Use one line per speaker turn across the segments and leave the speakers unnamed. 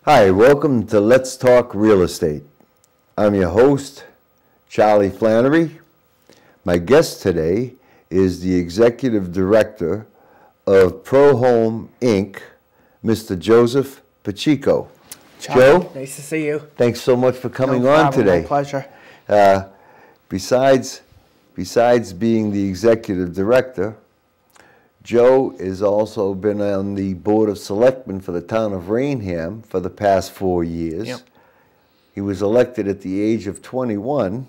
Hi, welcome to Let's Talk Real Estate. I'm your host, Charlie Flannery. My guest today is the Executive Director of Pro Home, Inc., Mr. Joseph Pacheco.
Charlie,
Joe,
nice to see you.
thanks so much for coming
No
on
problem,
today.
My pleasure.
Besides being the Executive Director, Joe has also been on the Board of Selectmen for the town of Rainham for the past 4 years.
Yep.
He was elected at the age of 21.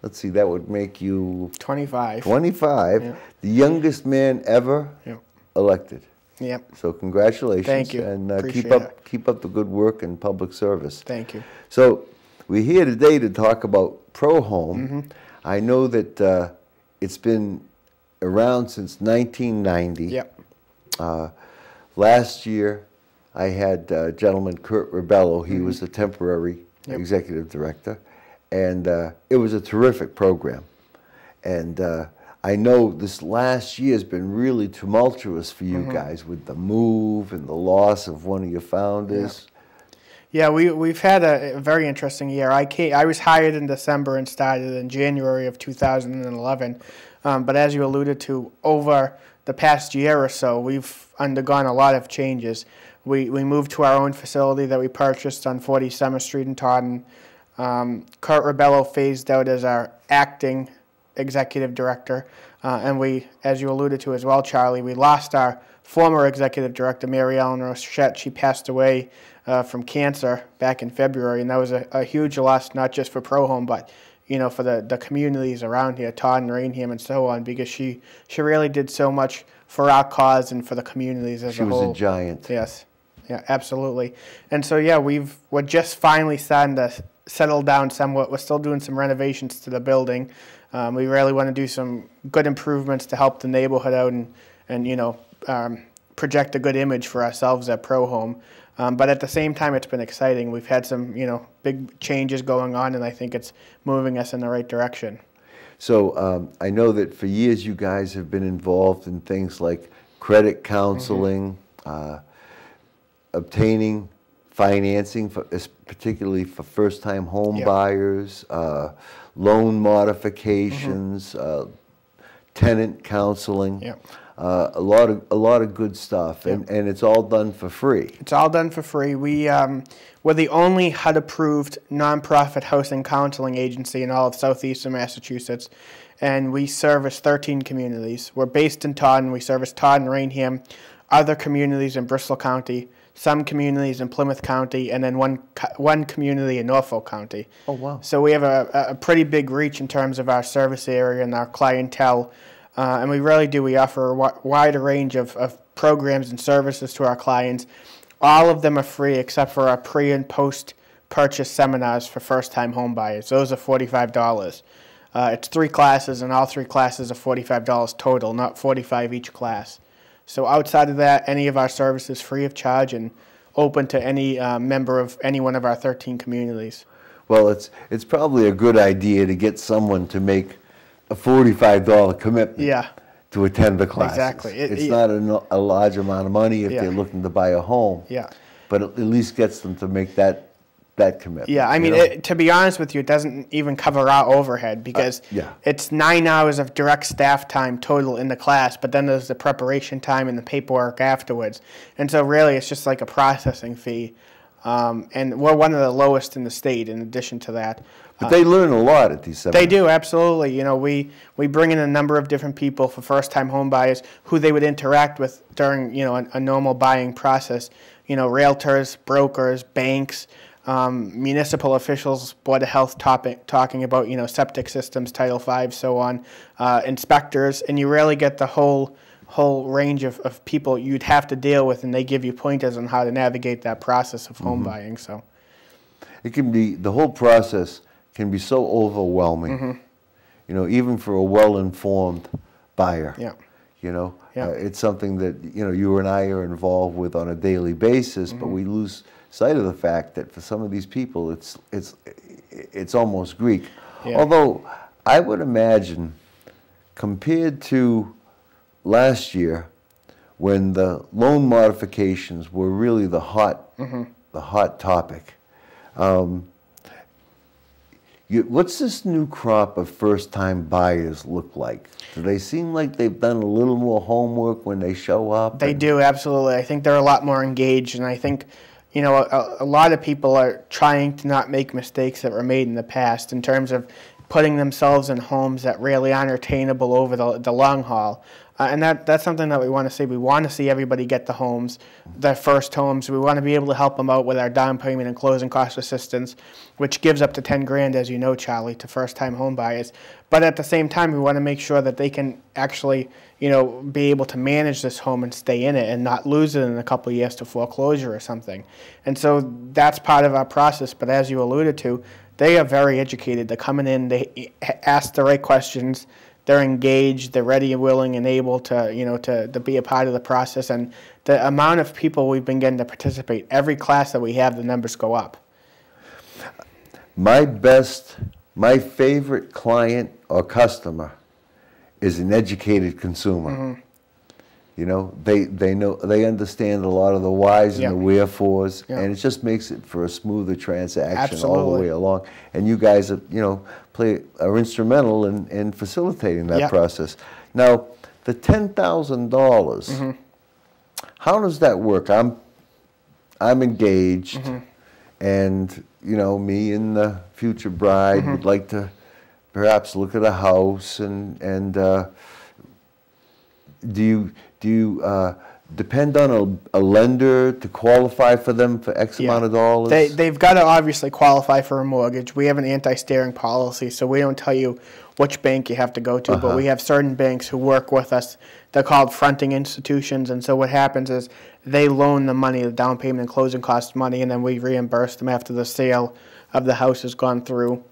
Let's see, that would make you
25.
25,
Yep.
the youngest man ever
Yep.
elected.
Yep.
So congratulations.
Thank you.
And
Appreciate
keep up the good work and public service.
Thank you.
So we're here today to talk about Pro Home. I know that it's been around since 1990.
Yep.
Last year, I had gentleman Kurt Rebello. He was the temporary executive director, and it was a terrific program. And I know this last year has been really tumultuous for you guys with the move and the loss of one of your founders.
Yeah, we've had a very interesting year. I was hired in December and started in January of 2011. But as you alluded to, over the past year or so, we've undergone a lot of changes. We moved to our own facility that we purchased on 40 Summer Street in Taunton. Kurt Rebello phased out as our acting executive director. And we, as you alluded to as well, Charlie, we lost our former executive director, Mary Ellen Rochette. She passed away from cancer back in February, and that was a huge loss, not just for Pro Home, but for the communities around here, Taunton, Rainham, and so on, because she really did so much for our cause and for the communities as a whole.
She was a giant.
Yes, yeah, absolutely. And so, yeah, we're just finally starting to settle down somewhat. We're still doing some renovations to the building. We really want to do some good improvements to help the neighborhood out and project a good image for ourselves at Pro Home. But at the same time, it's been exciting. We've had some, big changes going on, and I think it's moving us in the right direction. So
I know that for years you guys have been involved in things like credit counseling, obtaining financing, particularly for first-time home buyers, loan modifications, tenant counseling. A lot of good stuff, and it's all done for free.
It's all done for free. We're the only HUD-approved nonprofit housing counseling agency in all of southeastern Massachusetts, and we service 13 communities. We're based in Taunton. We service Taunton, Rainham, other communities in Bristol County, some communities in Plymouth County, and then one community in Norfolk County.
Oh, wow.
So we have a pretty big reach in terms of our service area and our clientele. And we really do. We offer a wide range of programs and services to our clients. All of them are free except for our pre- and post-purchase seminars for first-time home buyers. Those are $45. It's 3 classes, and all 3 classes are $45 total, not $45 each class. So outside of that, any of our services free of charge and open to any member of any one of our 13 communities.
Well, it's probably a good idea to get someone to make a $45 commitment to attend the classes.
Exactly.
It's not a large amount of money if they're looking to buy a home. But it at least gets them to make that commitment.
Yeah, I mean, to be honest with you, it doesn't even cover our overhead because it's 9 hours of direct staff time total in the class, but then there's the preparation time and the paperwork afterwards. And so really it's just like a processing fee. And we're one of the lowest in the state in addition to that.
But they learn a lot at these seminars.
They do, absolutely. We bring in a number of different people for first-time home buyers who they would interact with during, a normal buying process. Realtors, brokers, banks, municipal officials, Board of Health talking about, septic systems, Title V, so on, inspectors, and you really get the whole range of people you'd have to deal with, and they give you pointers on how to navigate that process of home buying. So
it can be, the whole process can be so overwhelming, even for a well-informed buyer. It's something that, you and I are involved with on a daily basis, but we lose sight of the fact that for some of these people, it's almost Greek. Although I would imagine, compared to last year, when the loan modifications were really the hot hot topic. What's this new crop of first-time buyers look like? Do they seem like they've done a little more homework when they show up?
They do, absolutely. I think they're a lot more engaged, and I think, you know, a lot of people are trying to not make mistakes that were made in the past in terms of putting themselves in homes that really aren't attainable over the long haul. And that's something that we want to see. We want to see everybody get the homes, their first homes. We want to be able to help them out with our down payment and closing cost assistance, which gives up to $10,000, as you know, Charlie, to first-time home buyers. But at the same time, we want to make sure that they can actually, you know, be able to manage this home and stay in it and not lose it in a couple of years to foreclosure or something. And so that's part of our process. But as you alluded to, they are very educated. They're coming in, they ask the right questions. They're engaged, they're ready and willing and able to, you know, to be a part of the process. And the amount of people we've been getting to participate, every class that we have, the numbers go up.
My favorite client or customer is an educated consumer. Mm-hmm. You know, they understand a lot of the whys and the wherefores, and it just makes it for a smoother transaction all the way along. And you guys, are instrumental in facilitating that process. Now, the $10,000. How does that work? I'm engaged, and you know, me and the future bride would like to perhaps look at a house, and do you depend on a lender to qualify for them for X amount of dollars?
They've got to obviously qualify for a mortgage. We have an anti-steering policy, so we don't tell you which bank you have to go to, but we have certain banks who work with us. They're called fronting institutions, and so what happens is they loan the money, the down payment and closing cost money, and then we reimburse them after the sale of the house has gone through.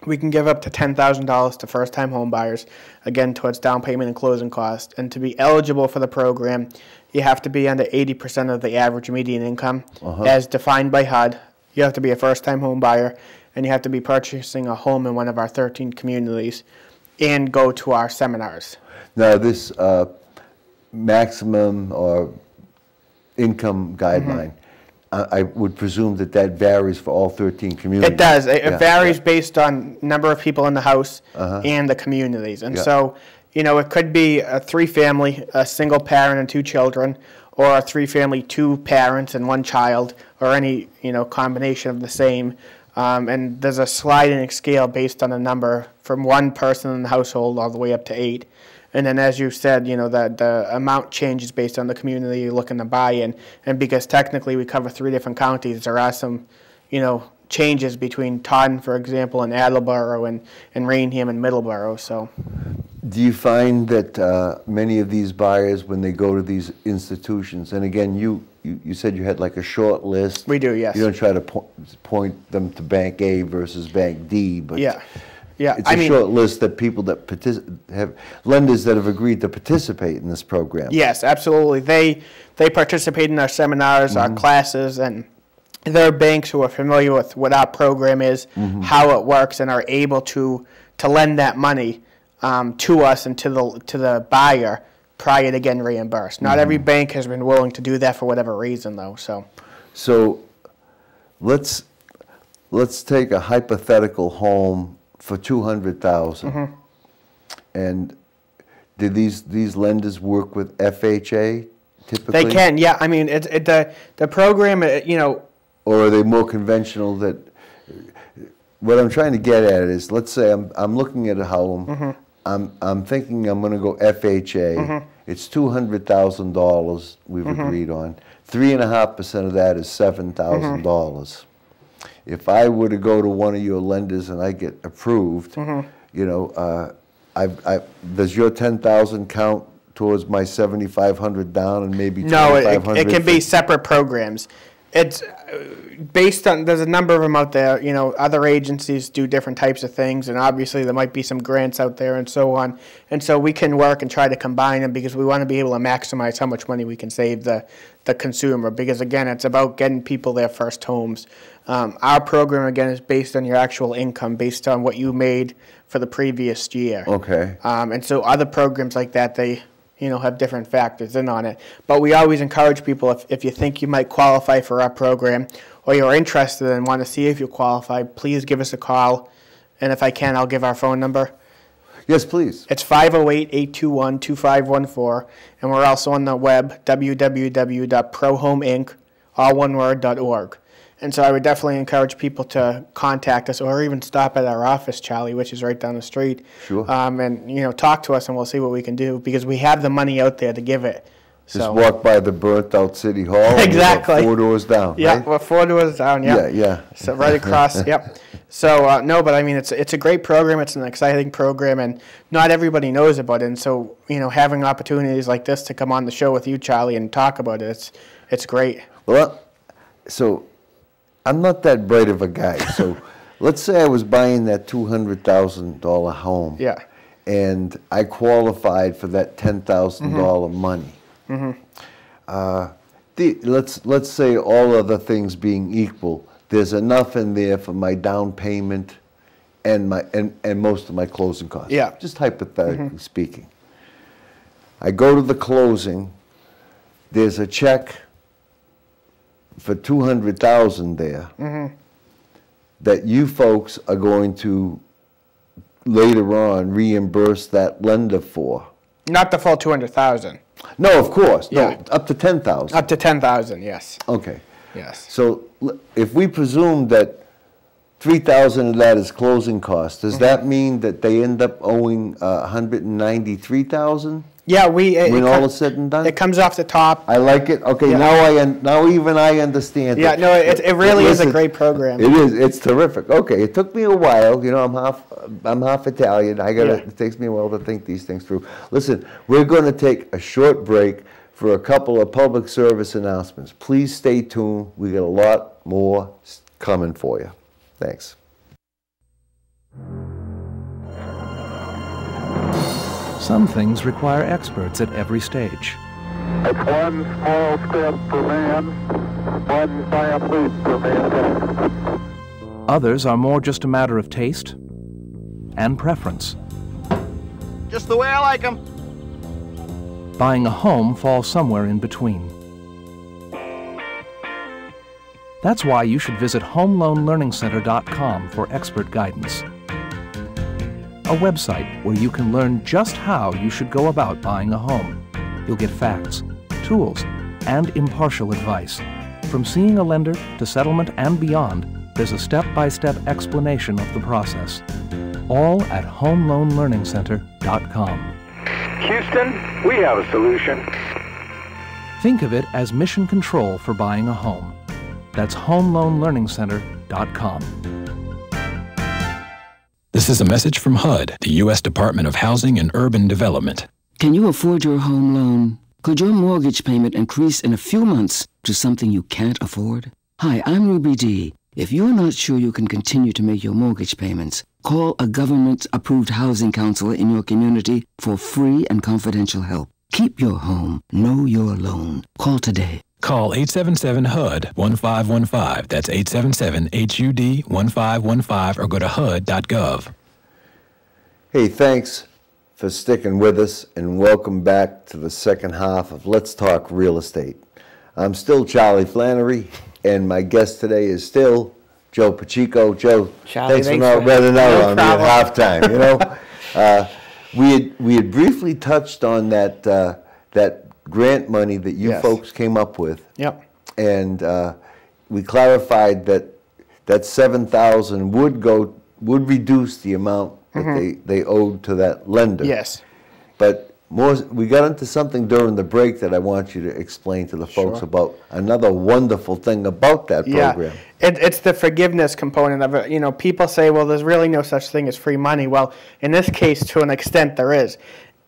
We can give up to $10,000 to first-time home buyers, again, towards down payment and closing costs. And to be eligible for the program, you have to be under 80% of the average median income, as defined by HUD. You have to be a first-time home buyer, and you have to be purchasing a home in one of our 13 communities and go to our seminars.
Now, this maximum or income guideline, I would presume that varies for all 13 communities.
It does. It varies based on number of people in the house and the communities. And so, you know, it could be a 3-family, a single parent and 2 children, or a 3-family, 2 parents and 1 child, or any, you know, combination of the same. And there's a sliding scale based on a number from 1 person in the household all the way up to 8. And then, as you said, you know, the amount changes based on the community you're looking to buy in. And because technically we cover 3 different counties, there are some, you know, changes between Taunton, for example, and Attleboro and Rainham and Middleborough. So,
do you find that many of these buyers, when they go to these institutions, and again, you said you had like a short list.
We do, yes.
You don't try to point them to Bank A versus Bank D, but it's a short list that people that have lenders that have agreed to participate in this program.
Yes, absolutely. They participate in our seminars, our classes, and there are banks who are familiar with what our program is, how it works, and are able to lend that money to us and to the buyer prior to getting reimbursed. Not every bank has been willing to do that for whatever reason, though.
So let's take a hypothetical home for $200,000. And do these lenders work with FHA typically?
They can, yeah. I mean, the program, you know.
Or are they more conventional? That what I'm trying to get at is, let's say I'm looking at a home. I'm thinking I'm going to go FHA. It's $200,000 we've agreed on. 3.5% of that is $7,000. If I were to go to one of your lenders and I get approved, you know, does your $10,000 count towards my $7,500 down and maybe $2,500?
No, it can be separate programs. It's based on, there's a number of them out there. You know, other agencies do different types of things, and obviously there might be some grants out there and so on. And so we can work and try to combine them because we want to be able to maximize how much money we can save the consumer. Because again, it's about getting people their first homes. Our program, again, is based on your actual income, based on what you made for the previous year.
Okay.
And so other programs like that, they have different factors in on it. But we always encourage people, if you think you might qualify for our program or you're interested and want to see if you qualify, please give us a call. And if I can, I'll give our phone number.
Yes, please.
It's 508-821-2514. And we're also on the web, www.prohomeinc, all one word, .org. And so I would definitely encourage people to contact us or even stop at our office, Charlie, which is right down the street.
Sure.
And, talk to us and we'll see what we can do because we have the money out there to give it.
Just walk by the burnt-out City Hall.
Exactly.
And 4 doors down.
Yeah,
right?
we're 4 doors down. Yeah.
Yeah.
So right across. Yep. So no, but I mean, it's a great program. It's an exciting program, and not everybody knows about it. And so having opportunities like this to come on the show with you, Charlie, and talk about it, it's great.
Well, so I'm not that bright of a guy. So let's say I was buying that $200,000 home.
Yeah.
And I qualified for that $10,000 money. Mm-hmm. Let's say all other things being equal, there's enough in there for my down payment and most of my closing costs.
Yeah.
Just hypothetically speaking. I go to the closing. There's a check for $200,000 there that you folks are going to later on reimburse that lender for.
Not the full $200,000.
No, of course.
Yeah.
No, up to $10,000.
Up to $10,000, yes.
Okay.
Yes.
So if we presume that $3,000 of that is closing costs, does that mean that they end up owing $193,000?
Yeah,
when all is said and done.
It comes off the top.
I like it. Okay, yeah. now even I understand.
Yeah, no, it really is a great program.
It is. It's terrific. Okay, it took me a while. I'm half Italian. It takes me a while to think these things through. Listen, we're going to take a short break for a couple of public service announcements. Please stay tuned. We got a lot more coming for you. Thanks.
Some things require experts at every stage.
It's one small step for man, one giant leap for mankind.
Others are more just a matter of taste and preference.
Just the way I like them.
Buying a home falls somewhere in between. That's why you should visit HomeLoanLearningCenter.com for expert guidance. A website where you can learn just how you should go about buying a home. You'll get facts, tools, and impartial advice. From seeing a lender to settlement and beyond, there's a step-by-step explanation of the process. All at HomeLoanLearningCenter.com.
Houston, we have a solution.
Think of it as mission control for buying a home. That's HomeLoanLearningCenter.com.
This is a message from HUD, the U.S. Department of Housing and Urban Development.
Can you afford your home loan? Could your mortgage payment increase in a few months to something you can't afford? Hi, I'm Ruby D. If you're not sure you can continue to make your mortgage payments, call a government-approved housing counselor in your community for free and confidential help. Keep your home. Know your loan. Call today.
Call 877-HUD-1515. That's 877-HUD-1515 or go to HUD.gov.
Hey, thanks for sticking with us and welcome back to the second half of Let's Talk Real Estate. I'm still Charlie Flannery and my guest today is still Joe Pacheco. Joe,
Charlie,
thanks for not running out on me at halftime. We had briefly touched on that grant money that you folks came up with.
Yep.
And we clarified that $7,000 would reduce the amount that they owed to that lender.
Yes.
But we got into something during the break that I want you to explain to the folks about another wonderful thing about that program.
Yeah, it's the forgiveness component of it. People say, well, there's really no such thing as free money. Well, in this case, to an extent, there is.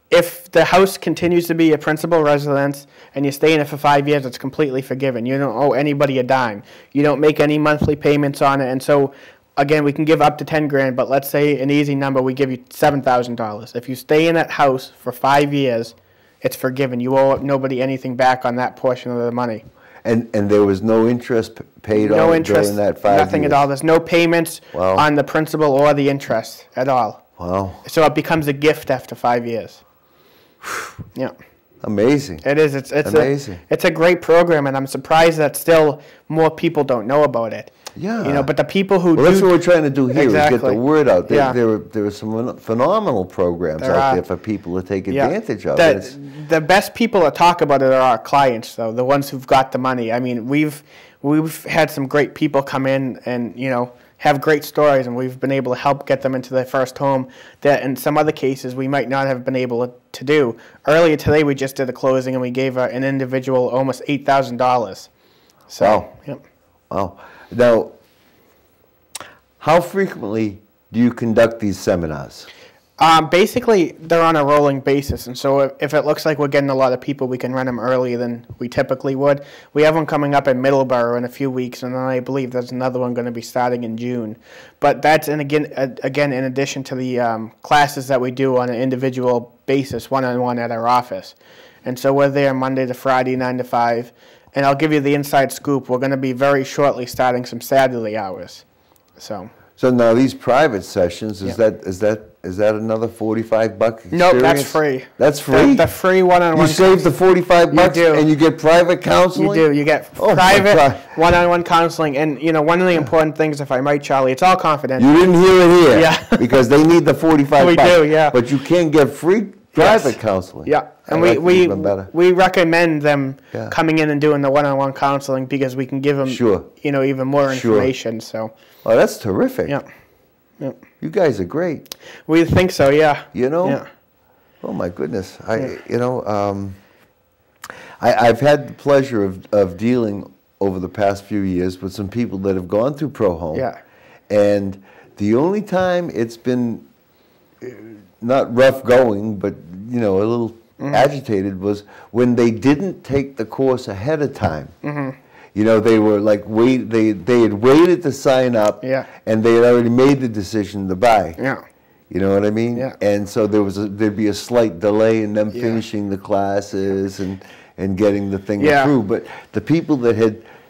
If the house continues to be a principal residence and you stay in it for 5 years, it's completely forgiven. You don't owe anybody a dime. You don't make any monthly payments on it. And so, again, we can give up to $10,000, but let's say an easy number, we give you $7,000. If you stay in that house for 5 years, it's forgiven. You owe nobody anything back on that portion of the money.
And there was no interest paid
no
on
interest,
during that 5 years?
Nothing at all. There's no payments on the principal or the interest at all.
Wow.
So it becomes a gift after 5 years. Yeah.
Amazing.
It is. It's
amazing.
It's a great program, and I'm surprised that still more people don't know about it.
Yeah.
You know, but the people who
that's what we're trying to do here,
exactly.
is get the word out. There
Yeah.
are some phenomenal programs out there for people to take advantage of.
The best people that talk about it are our clients, though, the ones who've got the money. I mean, we've had some great people come in and, you know, have great stories, and we've been able to help get them into their first home that in some other cases we might not have been able to do. Earlier today we just did a closing and we gave an individual almost $8,000. So,
wow.
Yep.
Wow. Now, how frequently do you conduct these seminars?
Basically, they're on a rolling basis, and so if it looks like we're getting a lot of people, we can run them earlier than we typically would. We have one coming up in Middleborough in a few weeks, and then I believe there's another one going to be starting in June. But that's, and again, in addition to the classes that we do on an individual basis, one-on-one at our office. And so we're there Monday to Friday, 9 to 5. And I'll give you the inside scoop. We're going to be very shortly starting some Saturday hours. So
now these private sessions, is that another $45 experience?
Nope, that's free.
That's free?
The free one-on-one.
You save the $45 and you get private counseling?
You do. You get private one-on-one counseling. And, you know, one of the important things, if I might, Charlie, it's all confidential.
You didn't hear it here.
Yeah.
Because they need the $45.
We do, yeah.
But you can get free private counseling.
Yeah. And we recommend them coming in and doing the one-on-one counseling because we can give them, you know, even more information. So.
Oh, that's terrific.
Yeah. Yep.
You guys are great.
We think so, yeah.
You know?
Yeah.
Oh my goodness. You know, I've had the pleasure of dealing over the past few years with some people that have gone through Pro Home.
Yeah.
And the only time it's been not rough going, but you know, a little agitated was when they didn't take the course ahead of time. You know, they were like they had waited to sign up, and they had already made the decision to buy. Yeah. You know what I mean? Yeah. And so there'd be a slight delay in them finishing the classes and getting the thing through. But the people that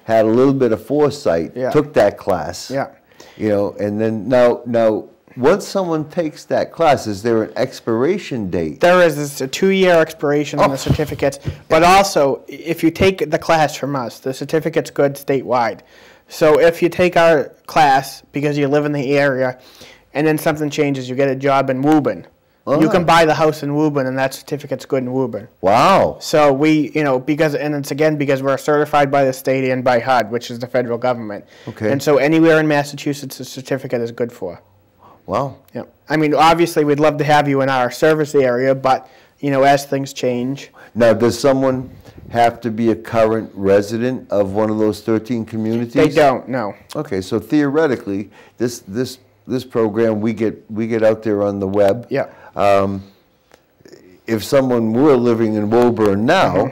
had a little bit of foresight took that class. Yeah. You know, and then now once someone takes that class, is there an expiration date? There is.
It's a 2-year expiration on the certificates. But also, if you take the class from us, the certificate's good statewide. So if you take our class because you live in the area, and then something changes, you get a job in Woburn, you can buy the house in Woburn, and that certificate's good in Woburn.
Wow.
So we, you know, because we're certified by the state and by HUD, which is the federal government. Okay. And so anywhere in Massachusetts, a certificate is good for.
Wow.
Yeah. I mean, obviously, we'd love to have you in our service area, but, you know, as things change.
Now, does someone have to be a current resident of one of those 13 communities?
They don't, no.
Okay, so theoretically, this program we get out there on the web.
Yeah.
If someone were living in Woburn now,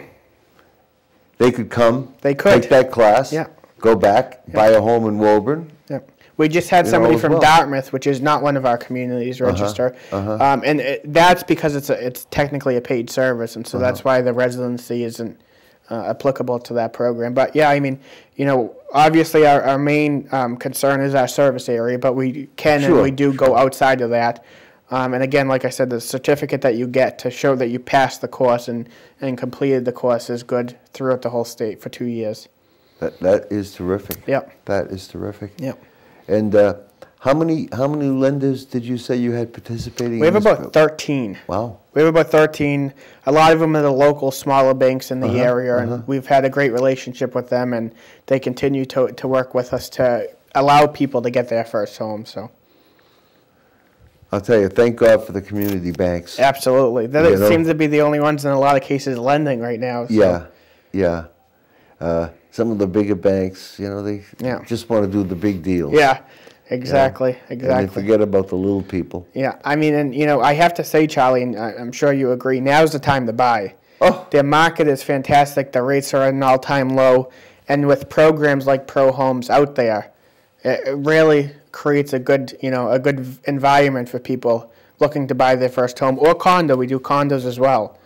they could come, take that class, go back, buy a home in Woburn.
Yeah. We just had somebody from Dartmouth, which is not one of our communities, register, and that's because it's technically a paid service, and so that's why the residency isn't applicable to that program. But yeah, I mean, you know, obviously our main concern is our service area, but we can and we do go outside of that. And again, like I said, the certificate that you get to show that you passed the course and completed the course is good throughout the whole state for 2 years.
That is terrific.
Yep.
That is terrific.
Yep.
And how many lenders did you say you had participating?
We have about 13.
Wow.
We have about 13. A lot of them are the local smaller banks in the area, and we've had a great relationship with them, and they continue to work with us to allow people to get their first home. So.
I'll tell you, thank God for the community banks.
Absolutely. They seem to be the only ones in a lot of cases lending right now. So.
Yeah. Some of the bigger banks, you know, they just want to do the big deals.
Yeah, exactly.
And they forget about the little people.
Yeah, I mean, and, you know, I have to say, Charlie, and I'm sure you agree, now's the time to buy.
Oh.
The market is fantastic. The rates are at an all-time low. And with programs like Pro Homes out there, it really creates a good environment for people looking to buy their first home or condo. We do condos as well.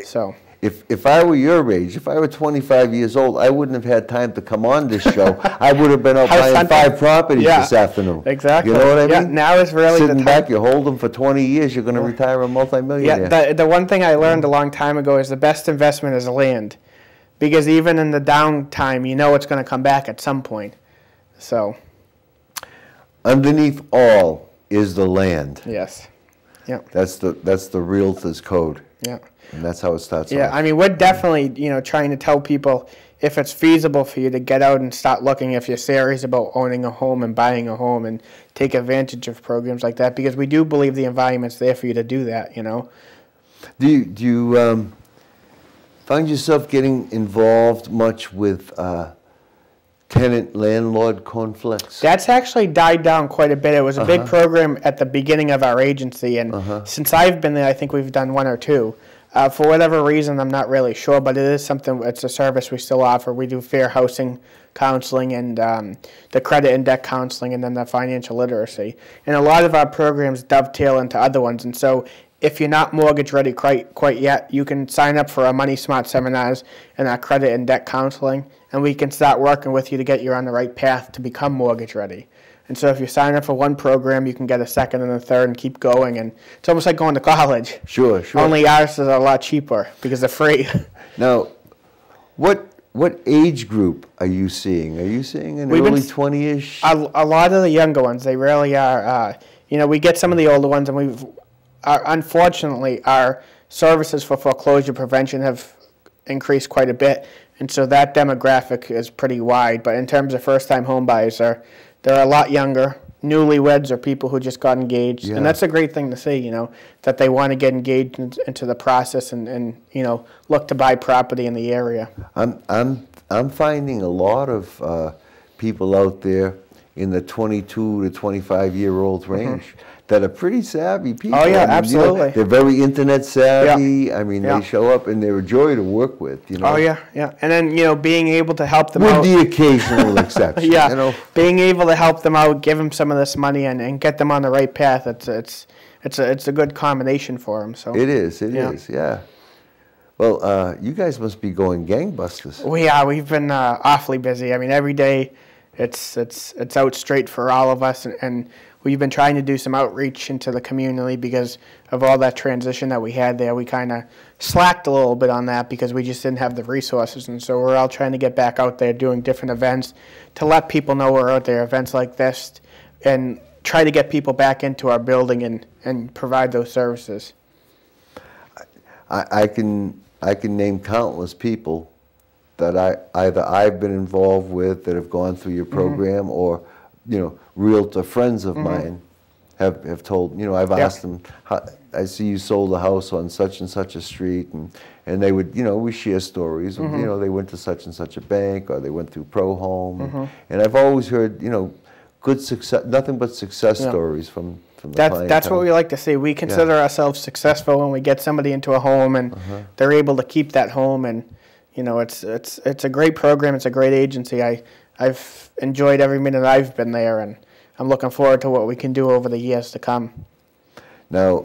So
if I were your age, if I were 25 years old, I wouldn't have had time to come on this show. I would have been out buying 5 properties this afternoon.
Exactly.
You know what I mean?
Yeah, now is really
Sitting
the time.
back, you hold them for 20 years, you're going to retire a multimillionaire.
Yeah, the one thing I learned a long time ago is the best investment is land. Because even in the downtime, you know it's going to come back at some point. So,
underneath all is the land.
Yes. Yeah.
That's the realtor's code.
Yeah.
And that's how it starts.
Yeah,
off.
I mean, we're definitely, trying to tell people if it's feasible for you to get out and start looking, if you're serious about owning a home and buying a home, and take advantage of programs like that, because we do believe the environment's there for you to do that,
Do you find yourself getting involved much with tenant-landlord conflicts?
That's actually died down quite a bit. It was a big program at the beginning of our agency, and since I've been there, I think we've done 1 or 2. For whatever reason, I'm not really sure, but it is something, it's a service we still offer. We do fair housing counseling and the credit and debt counseling, and then the financial literacy. And a lot of our programs dovetail into other ones, and so if you're not mortgage ready quite yet, you can sign up for our Money Smart seminars and our credit and debt counseling, and we can start working with you to get you on the right path to become mortgage ready. And so if you sign up for one program, you can get a second and a third and keep going. And it's almost like going to college.
Sure.
Only ours is a lot cheaper because they're free.
Now, what age group are you seeing? Are you seeing an early 20-ish?
A lot of the younger ones, they really are. We get some of the older ones, and unfortunately, our services for foreclosure prevention have increased quite a bit. And so that demographic is pretty wide. But in terms of first-time home buyers, they're a lot younger. Newlyweds are people who just got engaged. Yeah. And that's a great thing to see, that they want to get engaged into the process and look to buy property in the area.
I'm finding a lot of people out there in the 22 to 25-year-old range that are pretty savvy people.
Oh, yeah, absolutely.
They're very internet savvy.
Yeah.
I mean, they show up and they're a joy to work with,
Oh, yeah. And then, being able to help them out.
With the occasional exception.
Yeah, being able to help them out, give them some of this money and get them on the right path, it's a good combination for them. So
It is, yeah. Well, you guys must be going gangbusters.
We've been awfully busy. I mean, every day it's out straight for all of us, and we've been trying to do some outreach into the community because of all that transition that we had there. We kind of slacked a little bit on that because we just didn't have the resources, and so we're all trying to get back out there doing different events to let people know we're out there, events like this, and try to get people back into our building and provide those services.
I can name countless people that I've been involved with that have gone through your program, or realtor friends of mine have told, I've asked them, I see you sold a house on such and such a street, and they would, we share stories of, they went to such and such a bank, or they went through Pro Home, and I've always heard, good success, nothing but success stories from the clientele.
That's what we like to see. We consider ourselves successful when we get somebody into a home and they're able to keep that home, and it's a great program. It's a great agency. I've enjoyed every minute I've been there, and I'm looking forward to what we can do over the years to come.
Now,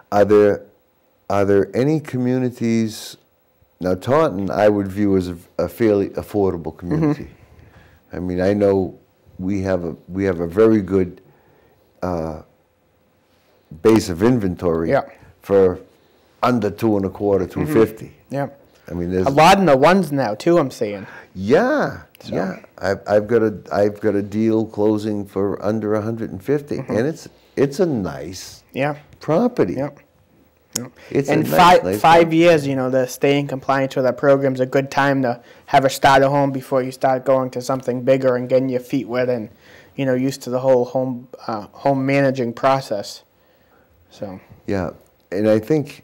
are there any communities? Now, Taunton, I would view as a fairly affordable community. I mean, I know we have a very good base of inventory for under $225,000, $250,000.
Yeah.
I mean, there's
a lot in the ones now too, I'm seeing.
Yeah. I've got a deal closing for under $150,000, and it's a nice property.
Yeah.
It's
in
nice
5 years, to stay in compliance with our program is a good time to have a starter home before you start going to something bigger and getting your feet wet and used to the whole home managing process. So
yeah, and I think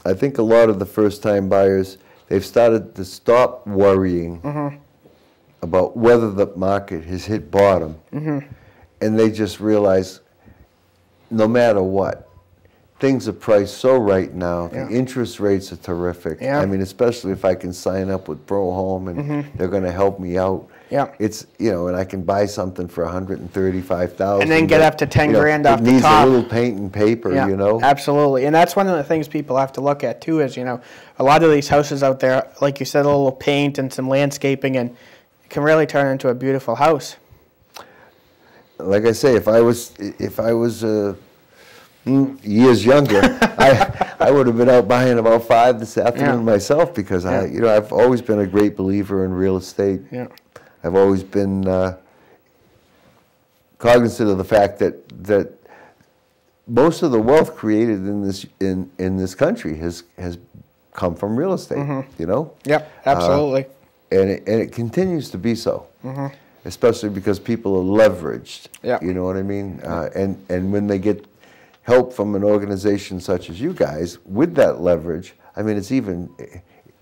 a lot of the first-time buyers, they've started to stop worrying about whether the market has hit bottom, and they just realize no matter what, things are priced so right now. The interest rates are terrific. I mean, especially if I can sign up with Pro Home and they're going to help me out.
Yeah.
It's, you know, and I can buy something for $135,000.
And then get up to 10 grand off the top.
It needs a little paint and paper,
yeah,
you know.
Absolutely. And that's one of the things people have to look at too is, you know, a lot of these houses out there, like you said, a little paint and some landscaping, and it can really turn into a beautiful house.
Like I say, if I was years younger, I would have been out buying about 5 this afternoon myself, because I've always been a great believer in real estate.
Yeah.
I've always been cognizant of the fact that most of the wealth created in this country has come from real estate. You know. Yep.
Absolutely.
And it continues to be so. Especially because people are leveraged.
Yeah.
You know what I mean? And when they get help from an organization such as you guys with that leverage, I mean,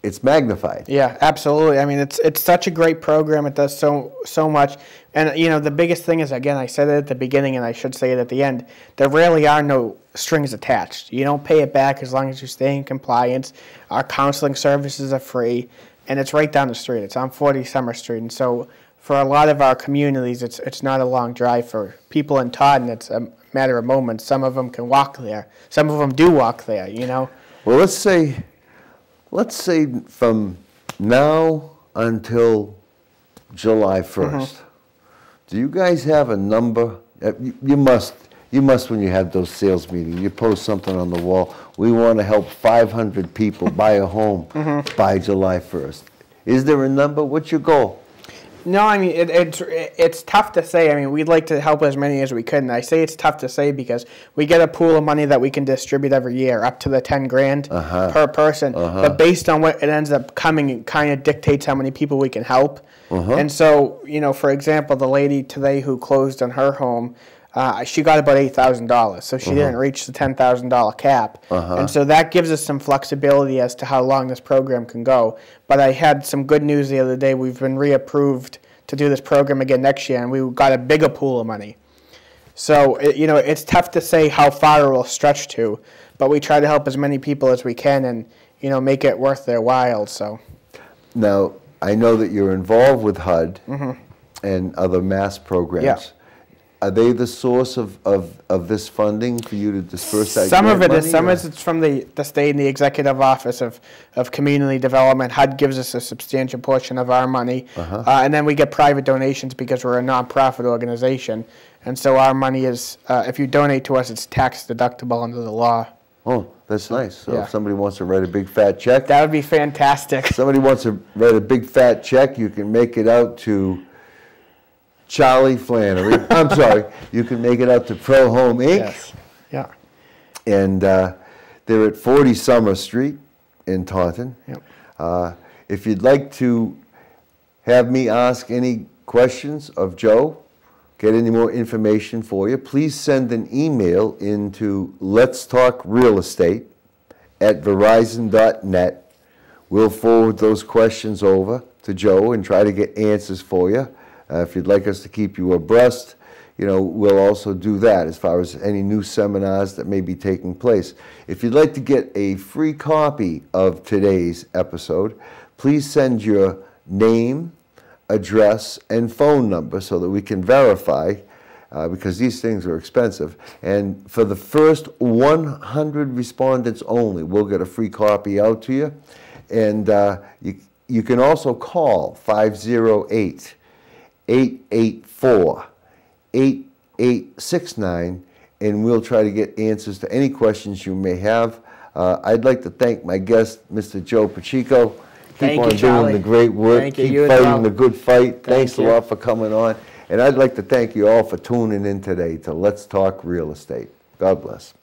it's magnified.
Yeah, absolutely. I mean, it's such a great program. It does so much. And, you know, the biggest thing is, again, I said it at the beginning and I should say it at the end, there really are no strings attached. You don't pay it back as long as you stay in compliance. Our counseling services are free, and it's right down the street. It's on 40 Summer Street. And so for a lot of our communities, it's not a long drive. For people in Taunton, it's a matter of moments. Some of them can walk there. Some of them do walk there, you know.
Well, let's say from now until July 1st, do you guys have a number? You must, when you have those sales meetings, you post something on the wall. We want to help 500 people buy a home by July 1st. Is there a number? What's your goal?
No, I mean, it's tough to say. I mean, we'd like to help as many as we could, and I say it's tough to say because we get a pool of money that we can distribute every year, up to the 10 grand per person. But based on what it ends up coming, it kind of dictates how many people we can help. And so, you know, for example, the lady today who closed on her home, she got about $8,000, so she didn't reach the $10,000 cap. And so that gives us some flexibility as to how long this program can go. But I had some good news the other day. We've been reapproved to do this program again next year, and we got a bigger pool of money. So, you know, it's tough to say how far it will stretch to, but we try to help as many people as we can and, you know, make it worth their while. So
now, I know that you're involved with HUD and other mass programs.
Yeah.
Are they the source of this funding for you to disperse that
Some of it
money,
is. Some of it's from the state and the Executive Office of Community Development. HUD gives us a substantial portion of our money. And then we get private donations because we're a nonprofit organization. And so our money is, if you donate to us, it's tax deductible under the law.
Oh, that's nice. So if somebody wants to write a big fat check.
That would be fantastic.
Somebody wants to write a big fat check, you can make it out to Charlie Flannery. I'm sorry. You can make it out to Pro Home Inc.
Yes. Yeah.
And they're at 40 Summer Street in Taunton.
Yep.
If you'd like to have me ask any questions of Joe, get any more information for you, please send an email into letstalkrealestate@verizon.net. We'll forward those questions over to Joe and try to get answers for you. If you'd like us to keep you abreast, you know, we'll also do that as far as any new seminars that may be taking place. If you'd like to get a free copy of today's episode, please send your name, address, and phone number so that we can verify, because these things are expensive. And for the first 100 respondents only, we'll get a free copy out to you. And you can also call 508-884-8869, and we'll try to get answers to any questions you may have. I'd like to thank my guest, Mr. Joe Pacheco. Keep on doing the great work. Keep fighting the good fight. Thanks a lot for coming on. And I'd like to thank you all for tuning in today to Let's Talk Real Estate. God bless.